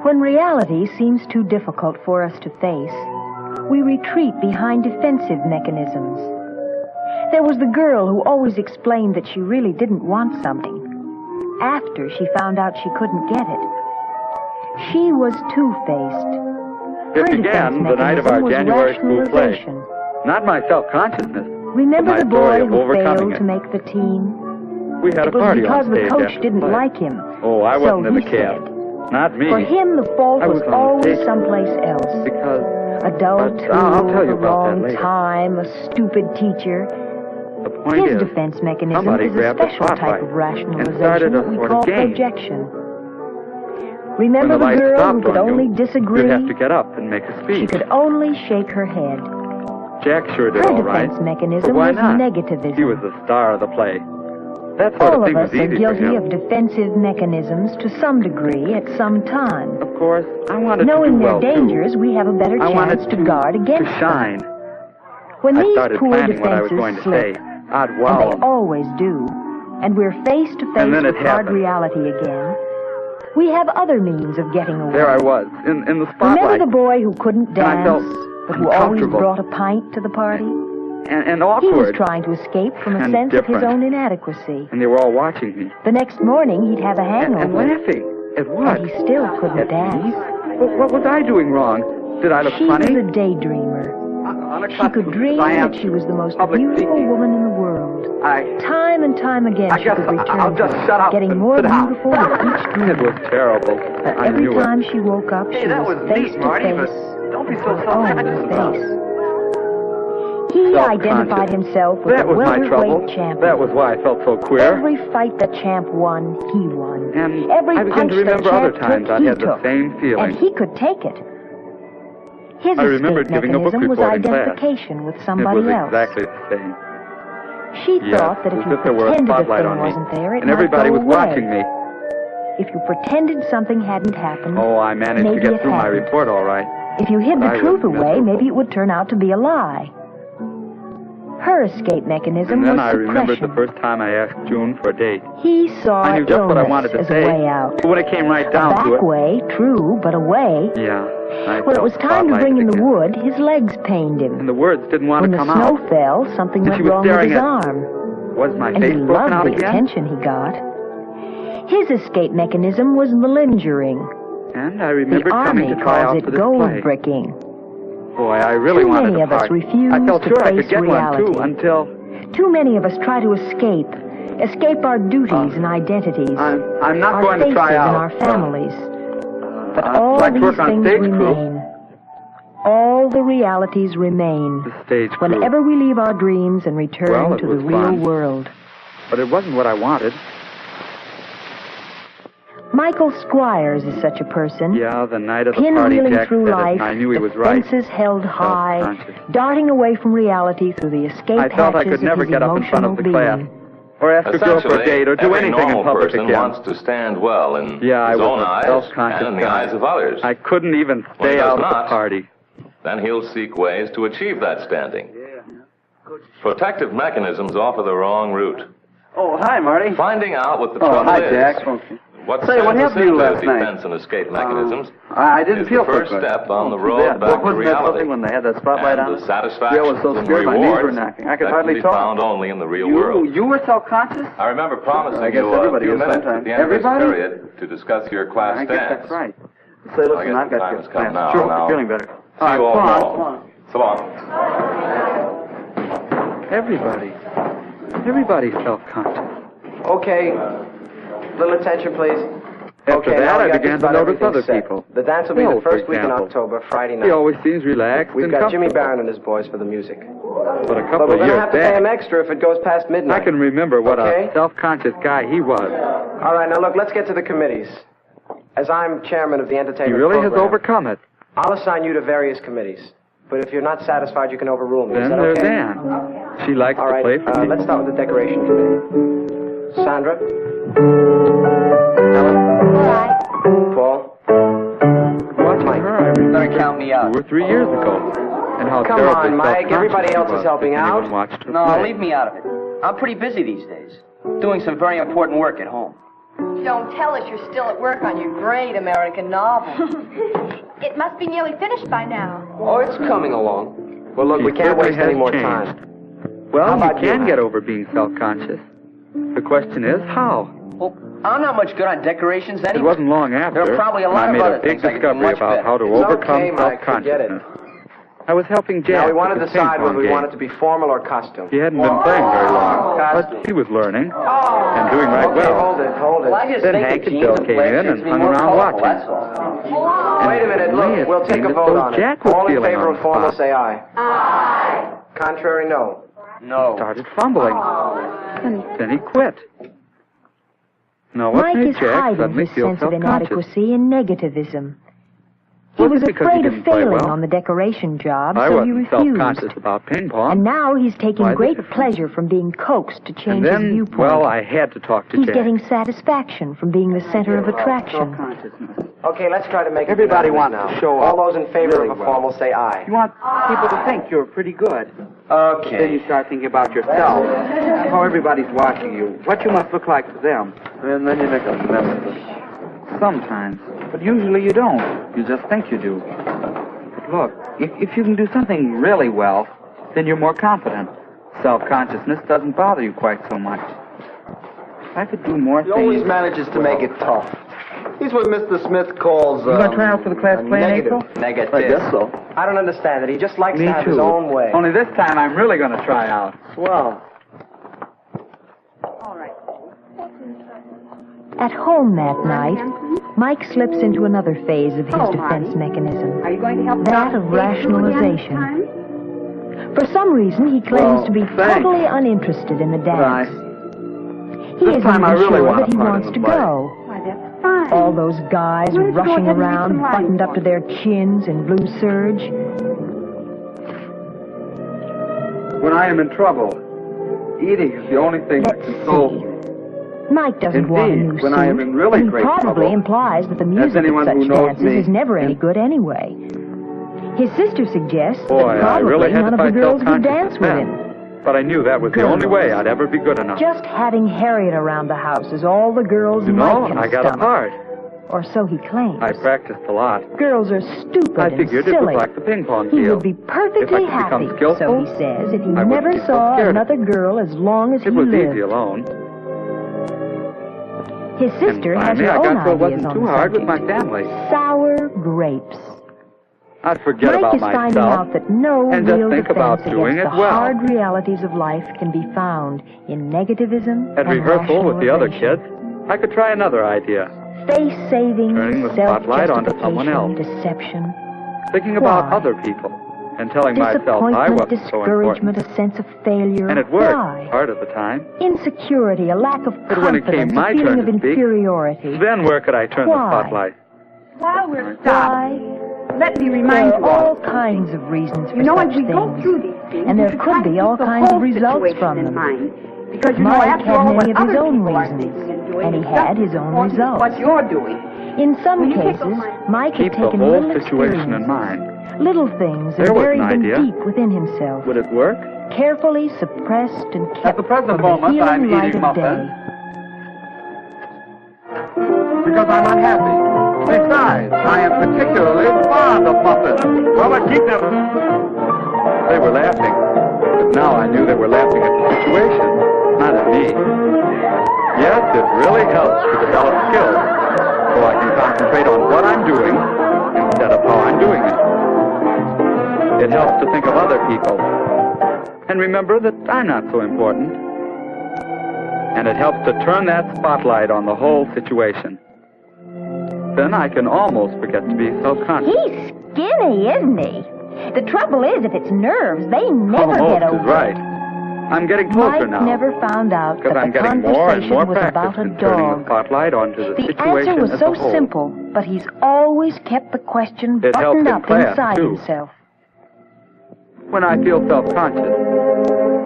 When reality seems too difficult for us to face, we retreat behind defensive mechanisms. There was the girl who always explained that she really didn't want something after she found out she couldn't get it. She was two-faced. It began the night of our January school play. Not my self-consciousness. Remember the boy who failed it. to make the team? We had a party on stage. It was because the coach didn't like him. Oh, I wasn't so in the he cab. said. Not me. For him, the fault was always someplace else. Because... Adult, I'll tell you a about wrong that later. time, a stupid teacher. The point His is, defense mechanism somebody is a grabbed the special type spotlight of and rationalization started a that we sort call of game. projection. Remember When the lights girl who stopped could on only you, disagree? you'd have to get up and make a speech. She could only shake her head. Jack sure did Her all right. defense mechanism But why was not? negativism. He was the star of the play. That sort All of thing of was us are easy guilty for of him. defensive mechanisms to some degree at some time. Of course, I wanted Knowing to do their well, dangers, too. we have a better I wanted chance to guard against to shine. them. When I these started poor planning what I was defenses going to slip, say. I'd and wow they 'em. always do, and we're face to face And then with it hard happened. reality again, we have other means of getting away. There I was, in the spotlight. Remember the boy who couldn't And I felt dance, but who always uncomfortable. brought a pint to the party? And He was awkward. trying to escape from a and sense of his different. own inadequacy. And they were all watching me. The next morning, he'd have a hangover. And laughing. At what? And he still couldn't At dance. me? What was I doing wrong? Did I look She funny? was a daydreamer. She could dream that she was the most beautiful woman in the world. Time and time again, she could return to it, getting more beautiful with each dream. It was terrible. But I every knew time it. she woke up, she was face to face. Don't be so face. He identified himself with That the was my trouble. welterweight champion. That was why I felt so queer. Every fight the champ won, he won. And Every I began punch to remember the other champ times took, I he had the took. same feeling. And he could take it. His I remembered escape giving a book mechanism was report in class. identification with It somebody was else. exactly the same. She Yes, thought that if as you if there were a pretended a spotlight thing on me, wasn't there, it and might everybody go was away. watching me. If you pretended something hadn't happened, Oh, I managed to maybe get it through my hadn't. report all right. If you hid But the I truth was away, miserable. maybe it would turn out to be a lie. Her escape mechanism And then was I remembered the suppression. first time I asked June for a date. He saw I knew just what I illness wanted to as say. a way out. But when it came right A down to back it, way, true, but a way. yeah. I When it felt was time to spotlighted bring in the again. wood, his legs pained him. And the words didn't want When to the come snow out. fell, something And went she was wrong with staring his at- arm. Was my And he face broken loved out the again? attention he got. His escape mechanism was malingering. And I The remembered coming Army to try calls out it for this gold play. bricking. Boy, I really Too wanted many a of us part. refuse I felt to sure I face could get one reality. too until Too many of us try to escape our duties and identities, I'm not our going to faces try out. and our families. But I'd all like to these work on things stage crew. remain. All the realities remain. The stage crew. Whenever we leave our dreams and return Well, it to the was real fun. world. But it wasn't what I wanted. Michael Squires is such a person. Yeah, the night of the party, Pinwheeling Jack through said it, life, and I knew he was right. defenses held high, Self-conscious. darting away from reality through the escape I felt I hatches could never of his get up in front of the emotional class, being. or ask a girl for a Essentially, date, or do every anything in normal public person again. wants to stand well in Yeah, I his was own a eyes self-conscious and in the guy. eyes of others. I couldn't even When stay he does out of the not, party. Then he'll seek ways to achieve that standing. Protective mechanisms offer the wrong route. Oh, hi, Marty. Finding out what the Oh, trouble hi, is, Jack. what Say, what sends us happened to you into last night? defense and escape mechanisms, I didn't is feel the first so good. step on the Too road bad. back to Wasn't that reality. something when they had that spotlight And on the us? satisfaction Yeah, I was so and scared my knees were rewards knocking. I could that hardly can be talk. found only in the real world. You were self-conscious? I remember promising I guess you a everybody few is minutes sometimes. at the end Everybody? of this period to discuss your class I guess stance. that's right. Say, listen, I guess I've the got time to has come now. Sure, Now, feeling better. See you all come on, tomorrow. come on. So long. Everybody's self-conscious. Okay, little attention, please. After Okay, now that, we I got began just to about notice everything other set. people. The dance will be Bill, the for first week in example. October, Friday He night. always seems relaxed We've and got Jimmy comfortable. Barron and his boys for the music. But a But couple we're of going to years have to pay back, him extra if it goes past midnight. I can remember what Okay. a self-conscious guy he was. All right, now look, let's get to the committees. As I'm chairman of the He entertainment really has program, overcome it. I'll assign you to various committees. But if you're not satisfied, you can overrule me. Is Then that there's okay? Anne. She likes All to right, play for me. let's start with the decoration committee. Sandra? Helen? Paul? Watching her, I remember count me out. 2 or 3 years ago. And how Come terribly on, Mike. self-conscious Everybody she else is was helping if anyone out. watched her No, play. leave me out of it. I'm pretty busy these days, doing some very important work at home. Don't tell us you're still at work on your great American novel. It must be nearly finished by now. Oh, it's coming along. Well, look, we can't waste any more time. Well, you can get over being self-conscious. The question is, how? Well, I'm not much good on decorations anyway. It wasn't long after There are probably a lot I of made other a big things I could do discovery much about better. how to It's overcome okay, Mike, forget it. self-consciousness. I was helping Jack. Now, we want to with the decide whether we ping-pong want it to be formal or costume. He hadn't been playing very long, but he was learning and doing right Okay, well. hold it. Well, I just Then think Hank the and jeans Bill and came plaid in suits and me hung more around colorful, watching. that's all. Wait a minute, look, we'll take a vote on it. Jack was All in feeling favor on of formal, the say aye. Aye. Contrary, no. No. Started fumbling. And then he quit. Now, what Mike made is Jack hiding suddenly his feel sense of self-conscious? inadequacy in negativism. He Was was it because he afraid of didn't play failing well? on the decoration job, I so he wasn't refused. self-conscious about ping-pong. And now he's taking Why the great difference? pleasure from being coaxed to change And then, his viewpoint. well, I had to talk to He's Jack. getting satisfaction from being the center of attraction. Okay, let's try to make Everybody it wants now. to show All off those in favor really of a well. formal, say aye. You want people to think you're pretty good. Then Okay. you start thinking about yourself, how everybody's watching you, what you must look like to them. And then you make a mess of it. Sometimes, but usually you don't. You just think you do. But look, if you can do something really well, then you're more confident. Self-consciousness doesn't bother you quite so much. If I could do more He things... always manages to make it tough. He's what Mr. Smith calls, You going to try out for the class play in April? Negative. I guess so. I don't understand it. He just likes Me to have too. his own way. Only this time I'm really going to try out. Swell. At home that night, Mike slips into another phase of his defense mechanism, Are you going to help that of rationalization. For some reason, he claims to be thanks. totally uninterested in the dance. He This isn't time I even really sure want that a he part in wants the to play. go. Why, that's fine. All those guys Why don't you go rushing ahead and read around, some lines buttoned up for to me? their chins in blue serge. When I am in trouble, eating is the only thing that Let's consoles see. me. Mike doesn't want a Indeed, new when I am suit, in really and he great probably trouble, implies that the music anyone of who such knows dances me is never any can- good anyway. His sister suggests Boy, that I probably really had none to of the fight girls would self-consciousness dance with then. him. But I knew that was the only way I'd ever be good enough. Just having Harriet around the house is all the girls You know, Mike can I got a stomach. part. Or so he claims. I practiced a lot. Girls are stupid I and figured it silly. was like the ping-pong He deal. would be If I perfectly could happy, become skillful, so he says, if he I wouldn't never be so saw scared. another girl as long as he It was lived. easy alone. His sister And has finally, her I own got so it ideas wasn't on too the hard with subject. my family. Sour grapes. I'd forget Mike about is finding myself out that no and just real think defense about against doing the it well. hard realities of life can be found in negativism At and rehearsal with the other rationalization. kids, I could try another idea. Face-saving, Turning the spotlight onto someone else. deception, Thinking about Why? other people and telling myself I disappointment, wasn't so discouragement, important. a sense of failure. And it worked Why? part of the time. Insecurity, a lack of But when it came confidence, my a feeling turn of to speak, inferiority. Then where could I turn the Why? spotlight? While we're Why? stopped, let me There remind are you all all. kinds of reasons for You know, such as we go things. through these things, And there you should could try to be all keep the kinds of whole results situation from in them. mind. Because you know, Mike after had all, many what of his other own people are reasons, thinking and doing and he is had just his own as important as results. what you're doing. In some Will you take cases, a line? Mike had Keep the taken whole little situation in experiences, mind. little things, There and was buried an them idea. deep within himself, Would it work? carefully suppressed and kept At the present from the moment, healing I'm light eating of muffins. day. Because I'm unhappy. Besides, I am particularly fond of muffins. Well, I keep them. They were laughing. But now I knew they were laughing at the situation, not at me. Yes, it really helps to develop skills, so I can concentrate on what I'm doing instead of how I'm doing it. It helps to think of other people and remember that I'm not so important. And it helps to turn that spotlight on the whole situation. Then I can almost forget to be self-conscious. He's skinny, isn't he? The trouble is, if it's nerves, they never Almost get over is right. I'm getting closer Mike now. never found out Because that I'm the getting more and conversation more was about practice a in turning the dog. spotlight onto the The situation answer was as so a whole. simple, but he's always kept the question It helped buttoned in up class, inside too. himself. When I feel self-conscious,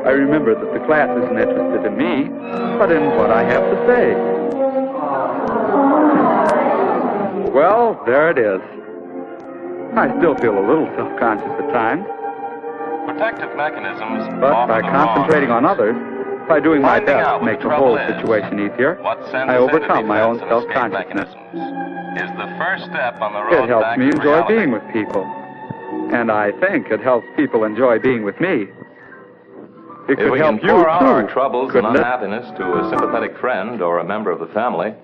I remember that the class isn't interested in me, but in what I have to say. Well, there it is. I still feel a little self-conscious at times, Protective mechanisms but offer by the concentrating wrong on others, By doing my Finding best out to what make the the whole trouble is, situation easier, what sends I us into overcome my own defense and escape self-consciousness. mechanisms is the first step on the road It helps back me to enjoy reality. being with people. And I think it helps people enjoy being with me. It If could we help can you, pour out our too, troubles and couldn't it? unhappiness to a sympathetic friend or a member of the family,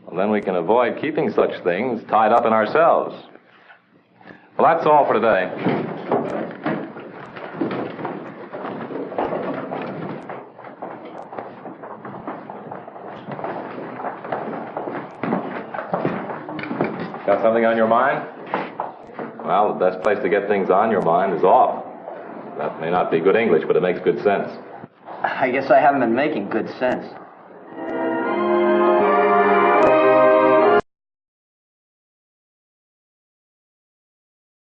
well, then we can avoid keeping such things tied up in ourselves. Well, that's all for today. Got something on your mind? Well, the best place to get things on your mind is off. That may not be good English, but it makes good sense. I guess I haven't been making good sense.